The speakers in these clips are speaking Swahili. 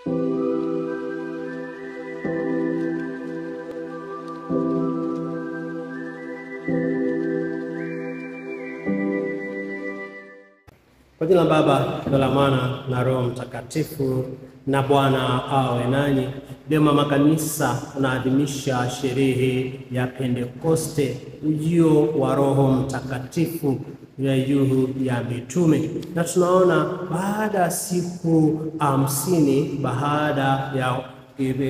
Kwa jina la Baba na la Mwana na Roho Mtakatifu. Na Bwana awe nanyi. Leo mama kanisa tunaadhimisha sherehe ya Pentekoste, ujio wa Roho Mtakatifu ya juu ya mitume, na tunaona baada ya siku 50 baada ya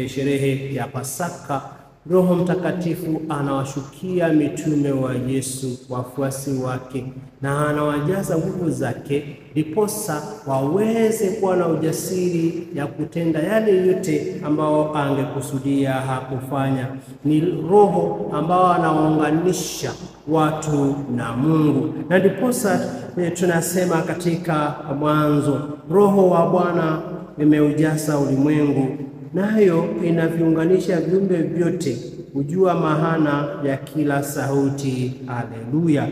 sherehe ya Pasaka, Roho Mtakatifu anawashukia mitume wa Yesu, wafuasi wake, na anawajaza nguvu zake ndiposa waweze kuwa na ujasiri ya kutenda yale yote ambao angekusudia hakufanya. Ni Roho ambao anawaunganisha watu na Mungu, na ndiposa tunasema katika Mwanzo, Roho wa Bwana imeujaza ulimwengu, nayo inaviunganisha viumbe vyote, kujua maana ya kila sauti. Haleluya!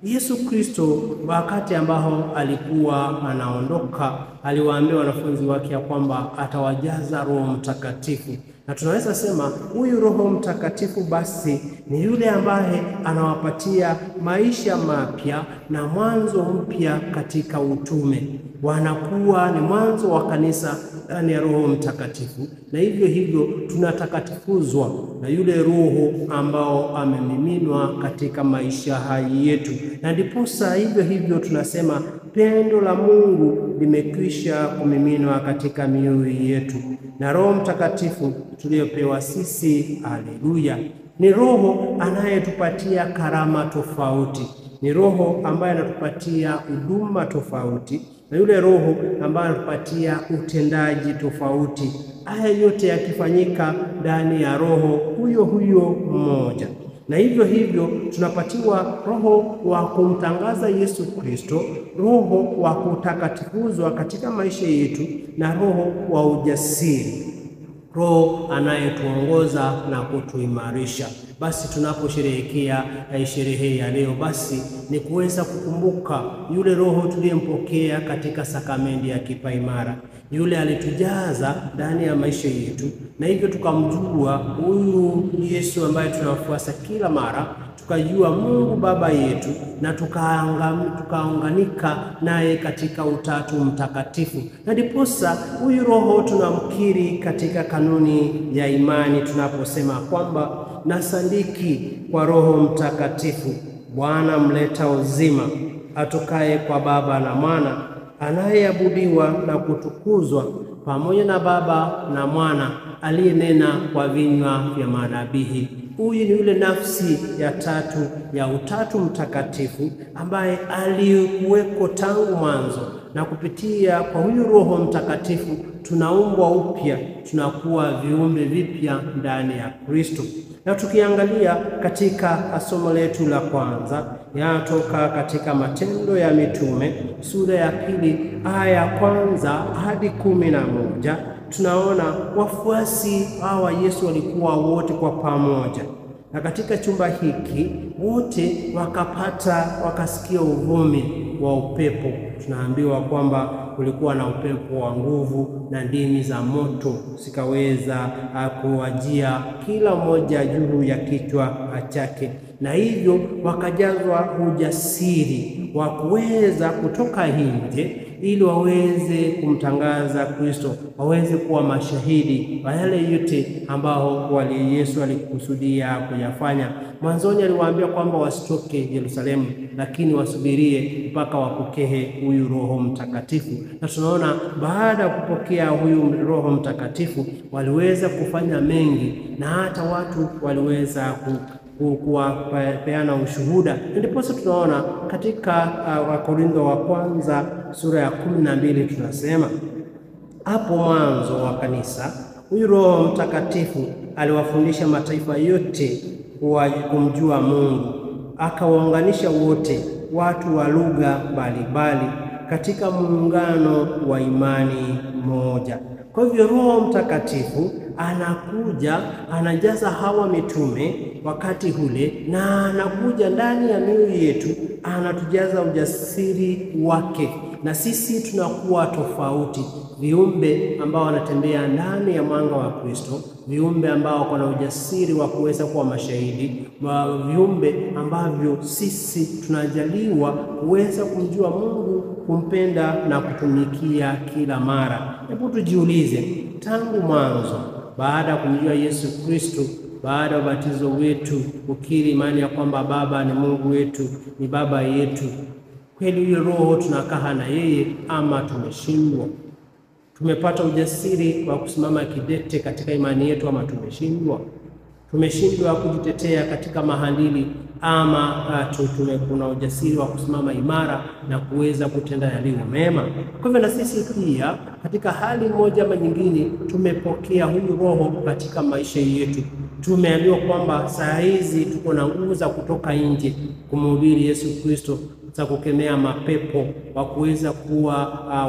Yesu Kristo wakati ambao alikuwa anaondoka, aliwaambia wanafunzi wake ya kwamba atawajaza Roho Mtakatifu. Na tunaweza sema huyu Roho Mtakatifu basi ni yule ambaye anawapatia maisha mapya na mwanzo mpya katika utume. Wanakuwa ni mwanzo wa kanisa ndani ya Roho Mtakatifu, na hivyo hivyo tunatakatifuzwa na yule Roho ambao amemiminwa katika maisha haya yetu, na ndiposa hivyo hivyo tunasema pendo la Mungu limekwisha kumiminwa katika mioyo yetu na Roho Mtakatifu tuliopewa sisi. Haleluya! Ni Roho anayetupatia karama tofauti, ni Roho ambaye anatupatia huduma tofauti, na yule Roho ambaye anatupatia utendaji tofauti. Haya yote yakifanyika ndani ya Roho huyo huyo mmoja, na hivyo hivyo tunapatiwa Roho wa kumtangaza Yesu Kristo, Roho wa kutakatifuzwa katika maisha yetu, na Roho wa ujasiri, Roho anayetuongoza na kutuimarisha. Basi tunaposherehekea sherehe ya leo, basi ni kuweza kukumbuka yule Roho tuliyempokea katika sakramenti ya kipaimara, yule alitujaza ndani ya maisha yetu, na hivyo tukamjua huyu Yesu ambaye tunawafuasa kila mara, tukajua Mungu Baba yetu, na tukaunganika naye katika Utatu Mtakatifu. Na ndiposa huyu Roho tunamkiri katika kanuni ya imani tunaposema kwamba nasadiki kwa Roho Mtakatifu, Bwana mleta uzima, atokaye kwa Baba na Mwana, anayeabudiwa na kutukuzwa pamoja na Baba na Mwana, aliyenena kwa vinywa vya manabii. Huyu ni yule nafsi ya tatu ya Utatu Mtakatifu ambaye alikuweko tangu mwanzo, na kupitia kwa huyu Roho Mtakatifu tunaumbwa upya, tunakuwa viumbe vipya ndani ya Kristo. Na tukiangalia katika somo letu la kwanza, yanatoka katika Matendo ya Mitume sura ya 2 aya ya kwanza hadi 11. Tunaona wafuasi hawa Yesu walikuwa wote kwa pamoja, na katika chumba hiki wote wakasikia uvumi wa upepo. Tunaambiwa kwamba kulikuwa na upepo wa nguvu na ndimi za moto zikaweza kuwajia kila mmoja juu ya kichwa chake, na hivyo wakajazwa ujasiri wa kuweza kutoka nje ili waweze kumtangaza Kristo, waweze kuwa mashahidi wa yale yote ambao Yesu alikusudia kuyafanya. Mwanzoni aliwaambia kwamba wasitoke Yerusalemu, lakini wasubirie mpaka wapokee huyu Roho Mtakatifu. Na tunaona baada ya kupokea huyu Roho Mtakatifu waliweza kufanya mengi, na hata watu waliweza kuwapeana ushuhuda. Ndiposa tunaona katika Wakorintho wa kwanza sura ya 12 tunasema, hapo mwanzo wa kanisa huyu Roho Mtakatifu aliwafundisha mataifa yote kumjua Mungu, akawaunganisha wote watu wa lugha mbalimbali katika muungano wa imani moja. Kwa hivyo Roho Mtakatifu anakuja, anajaza hawa mitume wakati ule, na anakuja ndani ya mioyo yetu, anatujaza ujasiri wake, na sisi tunakuwa tofauti, viumbe ambao wanatembea ndani ya mwanga wa Kristo, viumbe ambao wana ujasiri wa kuweza kuwa mashahidi, viumbe ambavyo sisi tunajaliwa kuweza kumjua Mungu, kumpenda na kutumikia kila mara. Hebu tujiulize, tangu mwanzo, baada ya kumjua Yesu Kristo, baada ya ubatizo wetu, kukiri imani ya kwamba Baba ni Mungu wetu, ni Baba yetu, kweli huyo Roho tunakaa na yeye ama tumeshindwa? Tumepata ujasiri wa kusimama kidete katika imani yetu ama tumeshindwa? Tumeshindwa kujitetea katika mahandili ama kuna ujasiri wa kusimama imara na kuweza kutenda yaliyo mema? Kwa hivyo na sisi pia katika hali moja ama nyingine tumepokea huyu Roho katika maisha yetu. Tumeambiwa kwamba saa hizi tuko na nguvu za kutoka nje kumhubiri Yesu Kristo, za kukemea mapepo, wa kuweza kuwa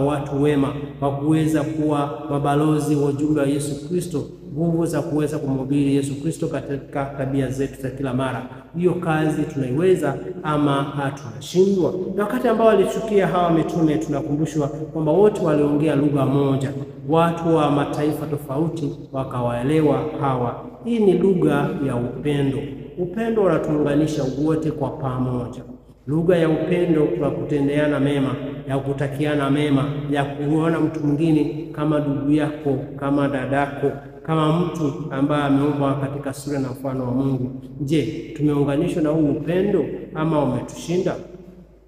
watu wema, wa kuweza kuwa mabalozi wa ujumbe wa Yesu Kristo, nguvu za kuweza kumhubiri Yesu Kristo katika tabia zetu za kila mara. Hiyo kazi tunaiweza ama tunashindwa? Na wakati ambao walishukia hawa mitume, tunakumbushwa kwamba wote waliongea lugha moja, watu wa mataifa tofauti wakawaelewa hawa. Hii ni lugha ya upendo. Upendo unatuunganisha wote kwa pamoja. Lugha ya upendo wa kutendeana mema, ya kutakiana mema, ya kuona mtu mwingine kama ndugu yako, kama dadako, kama mtu ambaye ameumbwa katika sura na mfano wa Mungu. Je, tumeunganishwa na huu upendo ama umetushinda?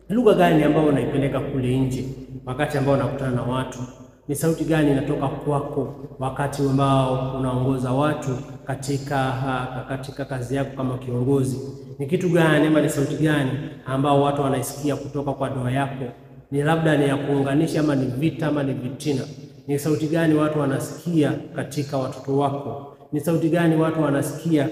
Lugha gani ambayo unaipeleka kule nje wakati ambao unakutana na watu? Ni sauti gani inatoka kwako wakati ambao unaongoza watu katika kazi yako kama kiongozi? Ni kitu gani ama ni sauti gani ambao watu wanaisikia kutoka kwa ndoa yako? Ni labda ni ya kuunganisha ama ni vita ama ni vitina? Ni sauti gani watu wanasikia katika watoto wako? Ni sauti gani watu wanasikia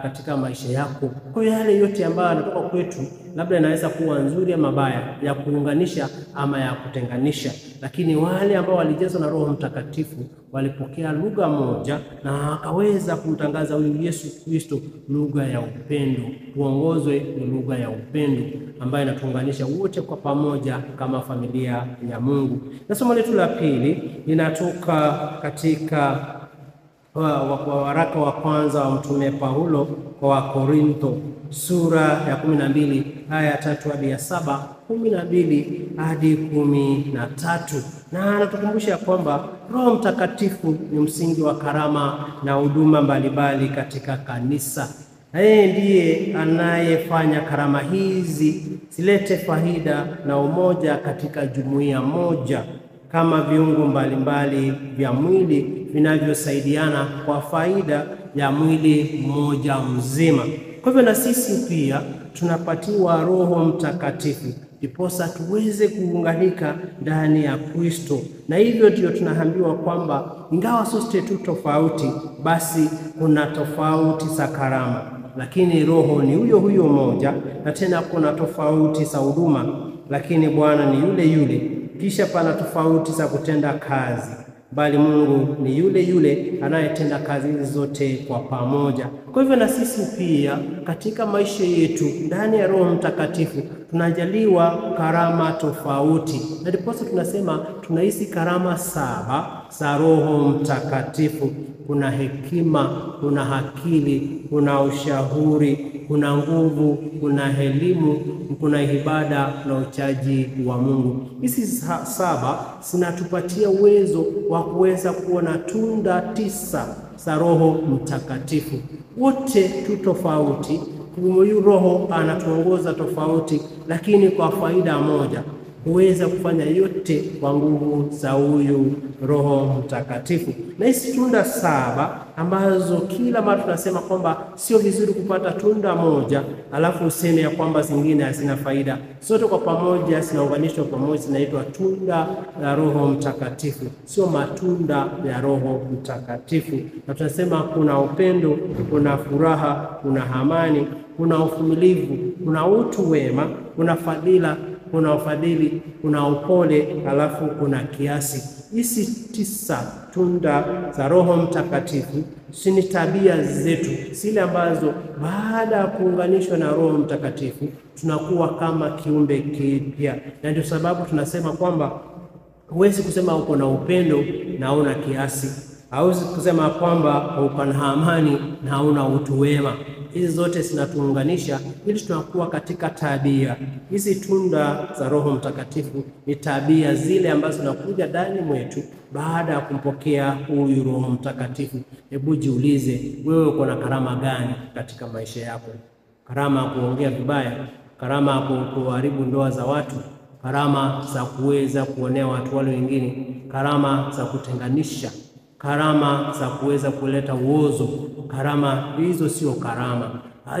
katika maisha yako? Kwa hiyo yale yote ambayo yanatoka kwetu labda inaweza kuwa nzuri ama mabaya, ya kuunganisha ama ya kutenganisha, lakini wale ambao walijazwa na Roho Mtakatifu walipokea lugha moja na wakaweza kumtangaza huyu Yesu Kristo, lugha ya upendo. Tuongozwe ni lugha ya upendo ambayo inatuunganisha wote kwa pamoja kama familia ya Mungu. Na somo letu la pili linatoka katika waraka wa kwanza wa Mtume Paulo kwa Wakorintho, sura ya 12 aya 3 hadi 7, 12 hadi 13. Na anatukumbusha kwamba Roho Mtakatifu ni msingi wa karama na huduma mbalimbali katika kanisa. Yeye ndiye anayefanya karama hizi zilete faida na umoja katika jumuiya moja, kama viungo mbalimbali vya mwili vinavyosaidiana kwa faida ya mwili mmoja mzima. Kwa hivyo na sisi pia tunapatiwa Roho Mtakatifu ndiposa tuweze kuunganika ndani ya Kristo. Na hivyo ndio tunaambiwa kwamba ingawa sote tu tofauti, basi kuna tofauti za karama, lakini Roho ni huyo huyo moja, na tena kuna tofauti za huduma, lakini Bwana ni yule yule. Kisha pana tofauti za kutenda kazi, bali Mungu ni yule yule anayetenda kazi hizi zote kwa pamoja. Kwa hivyo na sisi pia katika maisha yetu ndani ya Roho Mtakatifu tunajaliwa karama tofauti, na ndiposa tunasema tunahisi karama 7 za Roho Mtakatifu. Kuna hekima, kuna akili, kuna ushauri, kuna nguvu, kuna elimu, kuna ibada na uchaji wa Mungu. Hizi 7 zinatupatia uwezo wa kuweza kuona tunda 9 za Roho Mtakatifu. Wote tu tofauti, huyu Roho anatuongoza tofauti, lakini kwa faida moja, huweza kufanya yote kwa nguvu za huyu Roho Mtakatifu. Na hizi tunda 7 ambazo kila mara tunasema kwamba sio vizuri kupata tunda moja alafu useme ya kwamba zingine hazina faida. Zote kwa pamoja zinaunganishwa pamoja, zinaitwa tunda la Roho Mtakatifu, sio matunda ya Roho Mtakatifu. Na tunasema kuna upendo, kuna furaha, kuna amani, kuna uvumilivu, kuna utu wema, kuna fadhila, kuna ufadhili, kuna upole, halafu kuna kiasi. Hizi 9 tunda za Roho Mtakatifu ni tabia zetu, zile ambazo baada ya kuunganishwa na Roho Mtakatifu tunakuwa kama kiumbe kipya. Na ndio sababu tunasema kwamba huwezi kusema uko na upendo na una kiasi. Hauwezi kusema kwamba uko na amani na una utu wema. Hizi zote zinatuunganisha ili tunakuwa katika tabia. Hizi tunda za Roho Mtakatifu ni tabia zile ambazo zinakuja ndani mwetu baada ya kumpokea huyu Roho Mtakatifu. Hebu jiulize, wewe uko na karama gani katika maisha yako? Karama ya kuongea vibaya, karama ya kuharibu ndoa za watu, karama za kuweza kuonea watu wale wengine, karama za kutenganisha, karama za kuweza kuleta uozo. Karama hizo sio karama.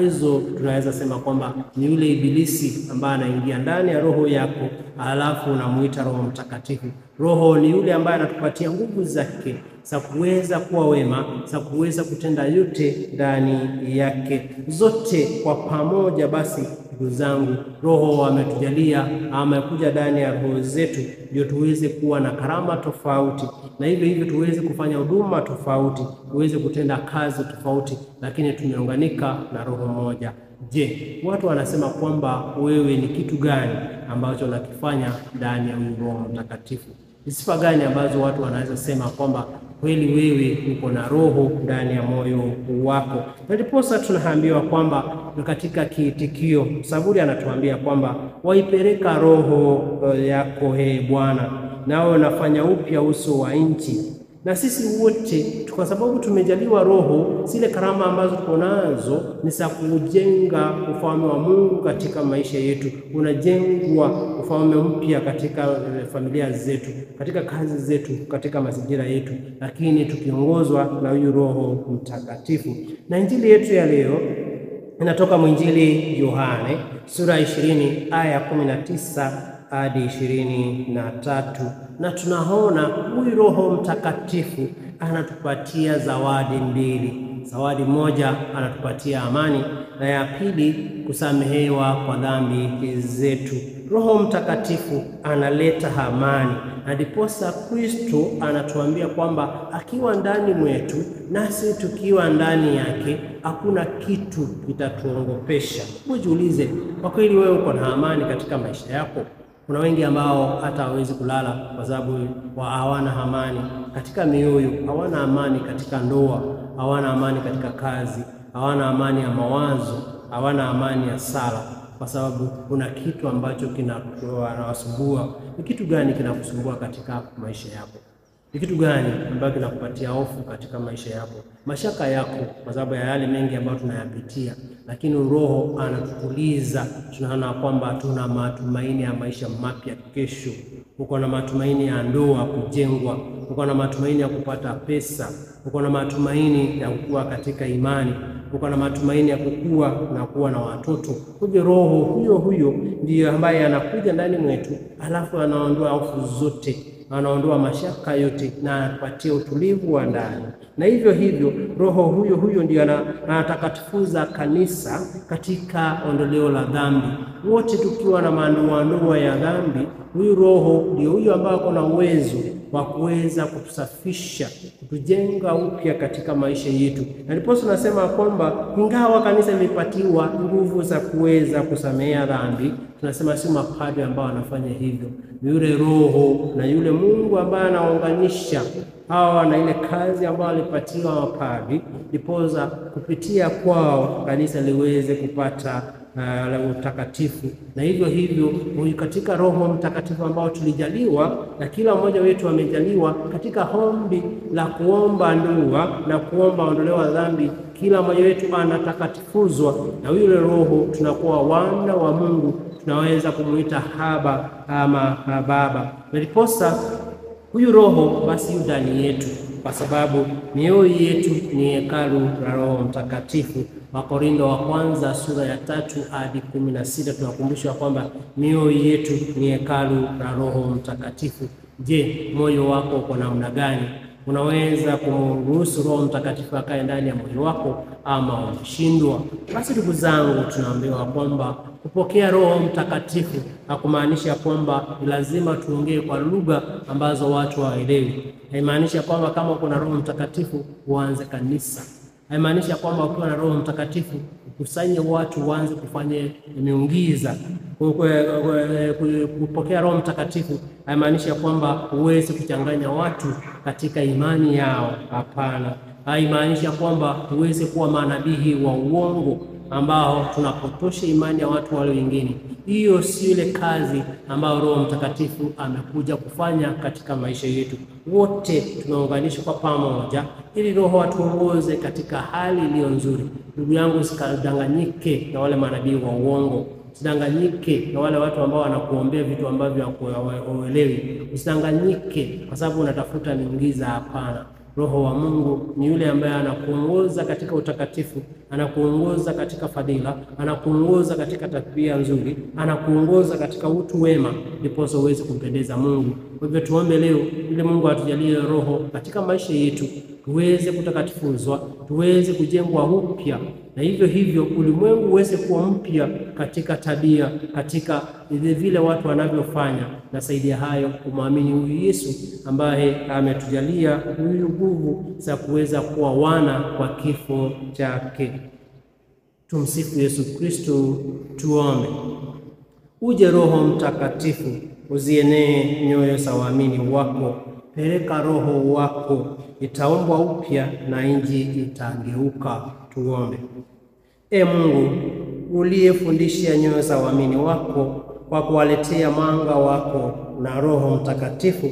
Hizo tunaweza sema kwamba ni yule ibilisi ambaye anaingia ndani ya roho yako, alafu unamuita Roho Mtakatifu. Roho ni yule ambaye anatupatia nguvu zake za kuweza kuwa wema, za kuweza kutenda yote ndani yake. Zote kwa pamoja basi, ndugu zangu, Roho ametujalia, amekuja ndani ya roho zetu ndio tuweze kuwa na karama tofauti, na hivyo tuweze kufanya huduma tofauti, tuweze kutenda kazi tofauti, lakini tumeunganika na roho moja. Je, watu wanasema kwamba wewe ni kitu gani ambacho unakifanya ndani ya Roho Mtakatifu? Ni sifa gani ambazo watu wanaweza sema kwamba kweli wewe uko na roho ndani ya moyo wako? Na ndiposa tunaambiwa kwamba katika kiitikio, Zaburi anatuambia kwamba waipeleka roho yako Bwana, nawe unafanya upya uso wa nchi. Na sisi wote kwa sababu tumejaliwa roho, zile karama ambazo tuko nazo ni za kujenga ufalme wa Mungu katika maisha yetu. Unajengwa ufalme mpya katika familia zetu, katika kazi zetu, katika mazingira yetu, lakini tukiongozwa na huyu Roho Mtakatifu. Na injili yetu ya leo inatoka mwinjili Yohane sura 20 aya 19 hadi 23, na tunaona huyu Roho Mtakatifu anatupatia zawadi mbili. Zawadi moja anatupatia amani, na ya pili kusamehewa kwa dhambi zetu. Roho Mtakatifu analeta amani, na ndiposa Kristo anatuambia kwamba akiwa ndani mwetu nasi tukiwa ndani yake hakuna kitu kitatuongopesha. Ujiulize, kwa kweli wewe uko na amani katika maisha yako? Kuna wengi ambao hata hawezi kulala kwa sababu hawana amani katika mioyo, hawana amani katika ndoa, hawana amani katika kazi, hawana amani ya mawazo, hawana amani ya sala, kwa sababu kuna kitu ambacho kinawasumbua. Ni kitu gani kinakusumbua katika maisha yako? Ni kitu gani ambacho kinakupatia hofu katika maisha yako? Mashaka yako kwa sababu ya yale mengi ambayo tunayapitia, lakini Roho anatutuliza. Tunaona kwamba tuna matumaini ya maisha mapya kesho. Uko na matumaini ya ndoa kujengwa, uko na matumaini ya kupata pesa, uko na matumaini ya kukua katika imani, uko na matumaini ya kukua na kuwa na watoto. Kwa Roho huyo ndiye ambaye anakuja ndani mwetu, alafu anaondoa hofu zote, anaondoa mashaka yote, na anapatia utulivu wa ndani. Na hivyo Roho huyo ndiye anatakatifuza kanisa katika ondoleo la dhambi. Wote tukiwa na maandua ya dhambi, huyu Roho ndio huyo ambaye ako na uwezo wa kuweza kutusafisha, kutujenga upya katika maisha yetu. Na ndipo tunasema kwamba ingawa kanisa limepatiwa nguvu za kuweza kusamea dhambi, tunasema si mapadri ambao wanafanya hivyo, ni yule Roho na yule Mungu ambaye anaunganisha hawa na ile kazi ambayo alipatiwa mapadri, ndiposa kupitia kwao kanisa liweze kupata utakatifu. Na hivyo katika Roho Mtakatifu ambao tulijaliwa, na kila mmoja wetu amejaliwa katika ombi la kuomba ndoa na kuomba ondoleo la dhambi, kila mmoja wetu anatakatifuzwa na yule Roho. Tunakuwa wana wa Mungu, tunaweza kumuita Haba ama Baba. Ndiposa huyu Roho basi yu ndani yetu, kwa sababu mioyo yetu ni hekalu la Roho Mtakatifu. Wakorintho wa kwanza sura ya 3 hadi 16 tunakumbushwa kwamba mioyo yetu ni hekalu la Roho Mtakatifu. Je, moyo wako uko namna gani? Unaweza kumruhusu Roho Mtakatifu akae ndani ya moyo wako ama umeshindwa? Basi ndugu zangu, tunaambiwa kwamba kupokea Roho Mtakatifu hakumaanisha kwamba lazima tuongee kwa lugha ambazo watu hawaelewi. Haimaanishi kwamba kama kuna Roho Mtakatifu uanze kanisa. Haimaanishi kwamba ukiwa na Roho Mtakatifu ukusanye watu uanze kufanya miujiza. Kupokea Roho Mtakatifu haimaanishi kwamba uweze kuchanganya watu katika imani yao. Hapana. Haimaanishi kwamba uweze kuwa manabii wa uongo ambao tunapotosha imani ya watu wale wengine. Hiyo si ile kazi ambayo Roho Mtakatifu amekuja kufanya katika maisha yetu. Wote tunaunganishwa kwa pamoja ili Roho atuongoze katika hali iliyo nzuri. Ndugu yangu, usikadanganyike na wale manabii wa uongo. Usidanganyike na wale watu ambao wanakuombea vitu ambavyo hawaelewi. Usidanganyike kwa sababu unatafuta miujiza. Hapana. Roho wa Mungu ni yule ambaye anakuongoza katika utakatifu, anakuongoza katika fadhila, anakuongoza katika tabia nzuri, anakuongoza katika utu wema, ndipo uweze kumpendeza Mungu. Kwa hivyo tuombe leo ili Mungu atujalie Roho katika maisha yetu, tuweze kutakatifuzwa, tuweze kujengwa upya, na hivyo ulimwengu uweze kuwa mpya katika tabia, katika vile watu wanavyofanya. Na zaidi ya hayo kumwamini huyu Yesu ambaye ametujalia huyu nguvu za kuweza kuwa wana kwa kifo chake. Tumsifu Yesu Kristo. Tuombe. Uje Roho Mtakatifu, uzienee nyoyo za waamini wako. Peleka Roho wako, itaumbwa upya na nchi itageuka. Tuombe. Mungu uliyefundisha nyoyo za waamini wako kwa kuwaletea mwanga wako na Roho Mtakatifu,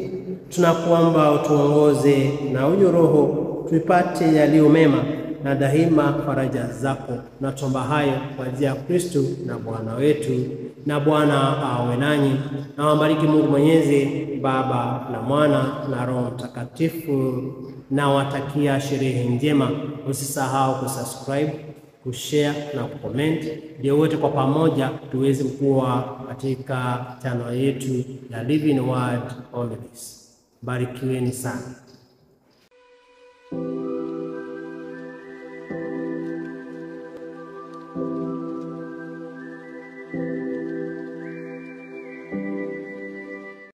tunakuomba utuongoze na huyo Roho tupate yaliyo mema na daima faraja zako. Na tuomba hayo kwa njia ya Kristo na Bwana wetu. Na Bwana awe nanyi, na wabariki Mungu Mwenyezi, Baba na Mwana na Roho Mtakatifu. Na watakia sherehe njema. Usisahau kusubscribe, kushare na kucomment, ndio wote kwa pamoja tuweze kuwa katika channel yetu ya Living Word Homilies. Barikiweni sana.